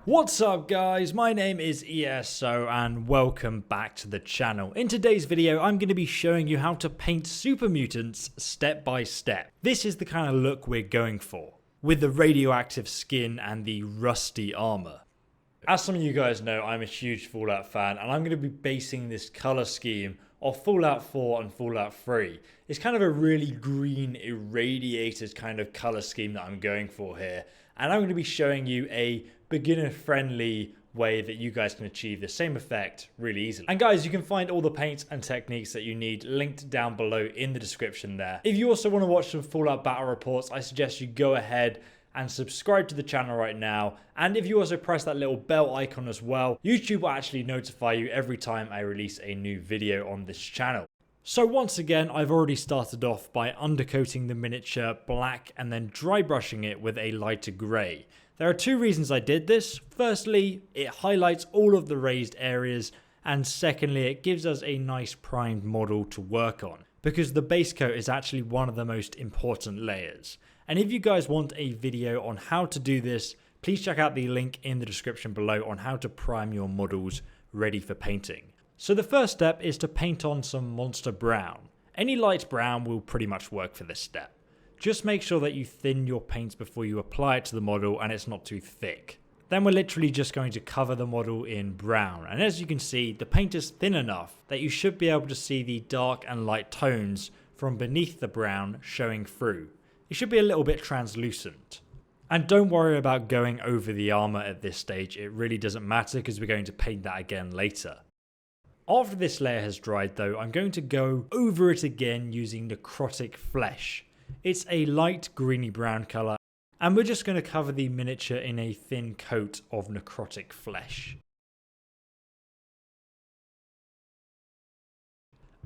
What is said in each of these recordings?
What's up guys, my name is ESO and welcome back to the channel. In today's video I'm going to be showing you how to paint super mutants step by step. This is the kind of look we're going for, with the radioactive skin and the rusty armor. As some of you guys know, I'm a huge Fallout fan and I'm going to be basing this color scheme off Fallout 4 and Fallout 3. It's kind of a really green irradiated kind of color scheme that I'm going for here, and I'm going to be showing you a beginner friendly way that you guys can achieve the same effect really easily. And guys, you can find all the paints and techniques that you need linked down below in the description there. If you also want to watch some Fallout battle reports, I suggest you go ahead and subscribe to the channel right now. And if you also press that little bell icon as well, YouTube will actually notify you every time I release a new video on this channel. So once again, I've already started off by undercoating the miniature black and then dry brushing it with a lighter grey. There are two reasons I did this. Firstly, it highlights all of the raised areas, and secondly, it gives us a nice primed model to work on, because the base coat is actually one of the most important layers. And if you guys want a video on how to do this, please check out the link in the description below on how to prime your models ready for painting. So the first step is to paint on some monster brown. Any light brown will pretty much work for this step. Just make sure that you thin your paints before you apply it to the model and it's not too thick. Then we're literally just going to cover the model in brown, and as you can see, the paint is thin enough that you should be able to see the dark and light tones from beneath the brown showing through. It should be a little bit translucent. And don't worry about going over the armor at this stage, it really doesn't matter because we're going to paint that again later. After this layer has dried though, I'm going to go over it again using necrotic flesh. It's a light greeny brown colour, and we're just going to cover the miniature in a thin coat of necrotic flesh.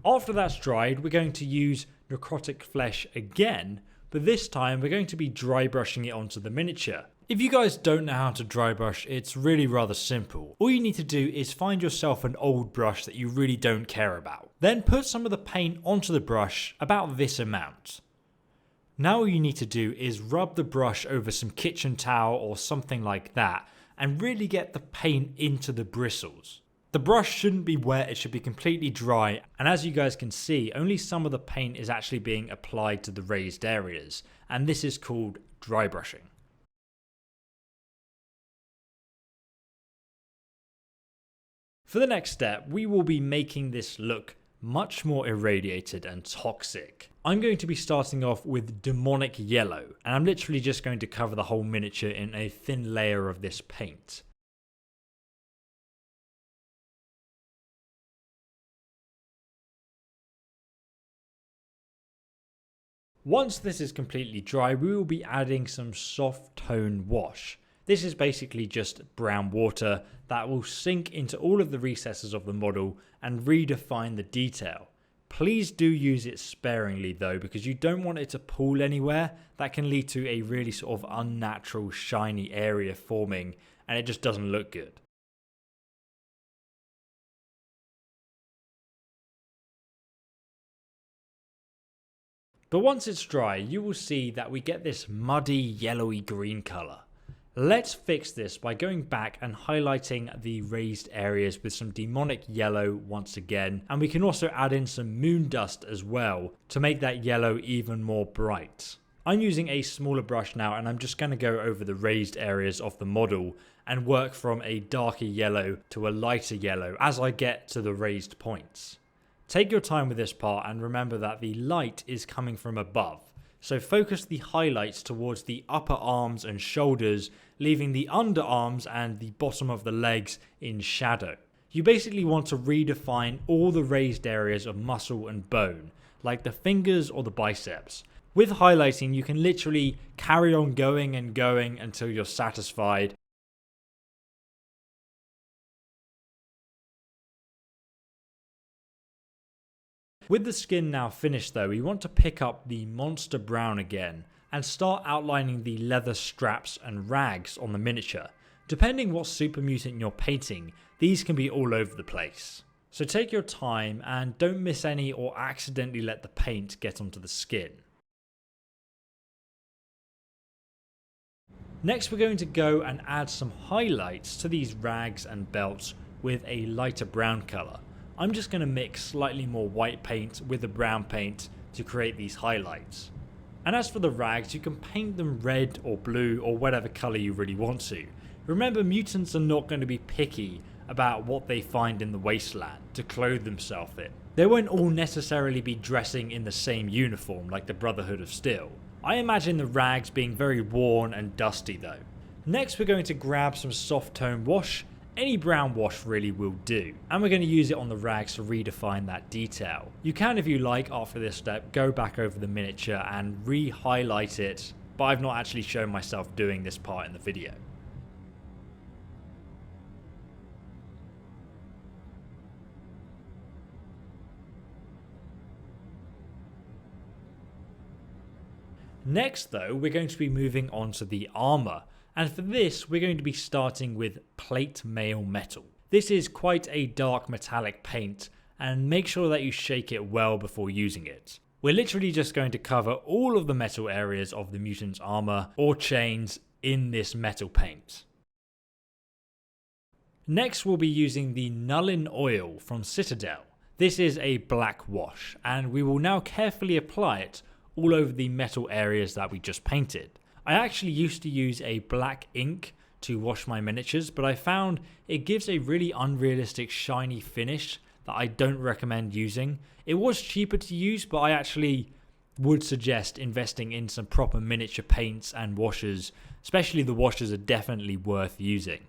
After that's dried, we're going to use necrotic flesh again, but this time we're going to be dry brushing it onto the miniature. If you guys don't know how to dry brush, it's really rather simple. All you need to do is find yourself an old brush that you really don't care about. Then put some of the paint onto the brush, about this amount. Now all you need to do is rub the brush over some kitchen towel or something like that and really get the paint into the bristles. The brush shouldn't be wet, it should be completely dry, and as you guys can see, only some of the paint is actually being applied to the raised areas, and this is called dry brushing. For the next step, we will be making this look much more irradiated and toxic. I'm going to be starting off with demonic yellow, and I'm literally just going to cover the whole miniature in a thin layer of this paint. Once this is completely dry, we will be adding some soft tone wash. This is basically just brown water that will sink into all of the recesses of the model and redefine the detail. Please do use it sparingly though, because you don't want it to pool anywhere. That can lead to a really sort of unnatural shiny area forming, and it just doesn't look good. But once it's dry, you will see that we get this muddy yellowy green colour. Let's fix this by going back and highlighting the raised areas with some demonic yellow once again, and we can also add in some moon dust as well to make that yellow even more bright. I'm using a smaller brush now, and I'm just going to go over the raised areas of the model and work from a darker yellow to a lighter yellow as I get to the raised points. Take your time with this part and remember that the light is coming from above. So focus the highlights towards the upper arms and shoulders, leaving the underarms and the bottom of the legs in shadow. You basically want to redefine all the raised areas of muscle and bone, like the fingers or the biceps. With highlighting, you can literally carry on going and going until you're satisfied. With the skin now finished though, we want to pick up the monster brown again and start outlining the leather straps and rags on the miniature. Depending what super mutant you're painting, these can be all over the place. So take your time and don't miss any or accidentally let the paint get onto the skin. Next we're going to go and add some highlights to these rags and belts with a lighter brown colour. I'm just going to mix slightly more white paint with the brown paint to create these highlights. And as for the rags, you can paint them red or blue or whatever colour you really want to. Remember, mutants are not going to be picky about what they find in the Wasteland to clothe themselves in. They won't all necessarily be dressing in the same uniform like the Brotherhood of Steel. I imagine the rags being very worn and dusty though. Next we're going to grab some soft tone wash. Any brown wash really will do, and we're going to use it on the rags to redefine that detail. You can, if you like, after this step, go back over the miniature and re-highlight it, but I've not actually shown myself doing this part in the video. Next though, we're going to be moving on to the armour, and for this we're going to be starting with plate mail metal. This is quite a dark metallic paint, and make sure that you shake it well before using it. We're literally just going to cover all of the metal areas of the mutant's armour or chains in this metal paint. Next we'll be using the Nullin oil from Citadel. This is a black wash, and we will now carefully apply it all over the metal areas that we just painted. I actually used to use a black ink to wash my miniatures, but I found it gives a really unrealistic shiny finish that I don't recommend using. It was cheaper to use, but I actually would suggest investing in some proper miniature paints and washers, especially the washers are definitely worth using.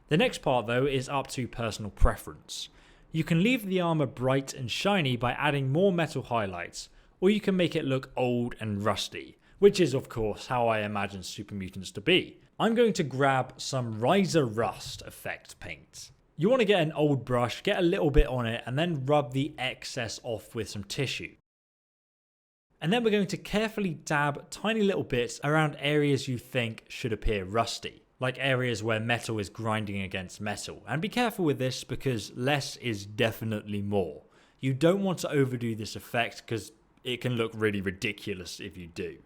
The next part though is up to personal preference. You can leave the armour bright and shiny by adding more metal highlights, or you can make it look old and rusty, which is of course how I imagine super mutants to be. I'm going to grab some Riser Rust effect paint. You want to get an old brush, get a little bit on it, and then rub the excess off with some tissue. And then we're going to carefully dab tiny little bits around areas you think should appear rusty, like areas where metal is grinding against metal. And be careful with this because less is definitely more. You don't want to overdo this effect because it can look really ridiculous if you do.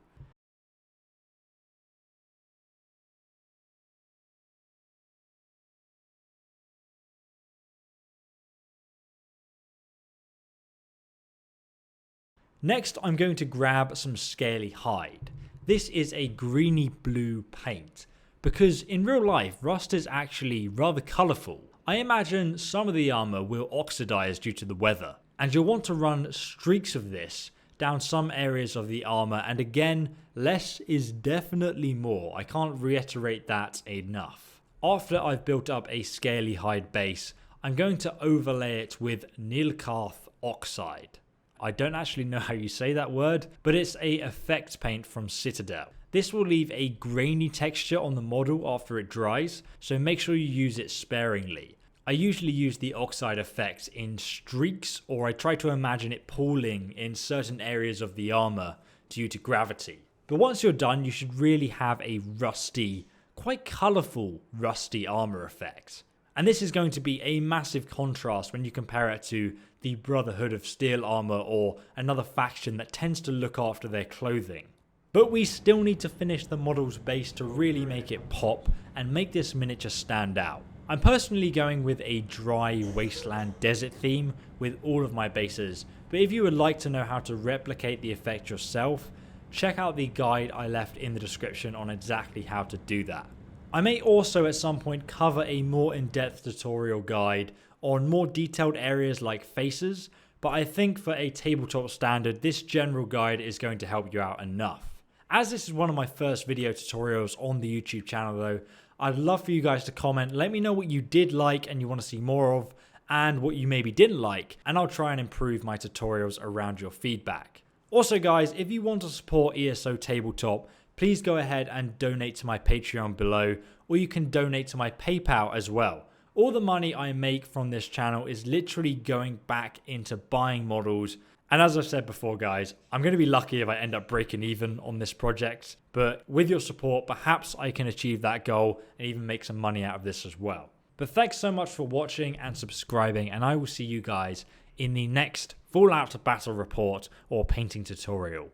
Next, I'm going to grab some scaly hide. This is a greeny blue paint, because in real life, rust is actually rather colourful. I imagine some of the armour will oxidize due to the weather, and you'll want to run streaks of this down some areas of the armour, and again, less is definitely more. I can't reiterate that enough. After I've built up a scaly hide base, I'm going to overlay it with Nilkarth Oxide. I don't actually know how you say that word, but it's a effect paint from Citadel. This will leave a grainy texture on the model after it dries, so make sure you use it sparingly. I usually use the oxide effect in streaks, or I try to imagine it pooling in certain areas of the armor due to gravity. But once you're done, you should really have a rusty, quite colorful rusty armor effect. And this is going to be a massive contrast when you compare it to the Brotherhood of Steel armor or another faction that tends to look after their clothing. But we still need to finish the model's base to really make it pop and make this miniature stand out. I'm personally going with a dry wasteland desert theme with all of my bases, but if you would like to know how to replicate the effect yourself, check out the guide I left in the description on exactly how to do that. I may also at some point cover a more in-depth tutorial guide on more detailed areas like faces, but I think for a tabletop standard, this general guide is going to help you out enough. As this is one of my first video tutorials on the YouTube channel though, I'd love for you guys to comment, let me know what you did like and you want to see more of, and what you maybe didn't like, and I'll try and improve my tutorials around your feedback. Also guys, if you want to support ESO Tabletop, please go ahead and donate to my Patreon below, or you can donate to my PayPal as well. All the money I make from this channel is literally going back into buying models. And as I've said before guys, I'm going to be lucky if I end up breaking even on this project. But with your support, perhaps I can achieve that goal and even make some money out of this as well. But thanks so much for watching and subscribing, and I will see you guys in the next Fallout Battle Report or painting tutorial.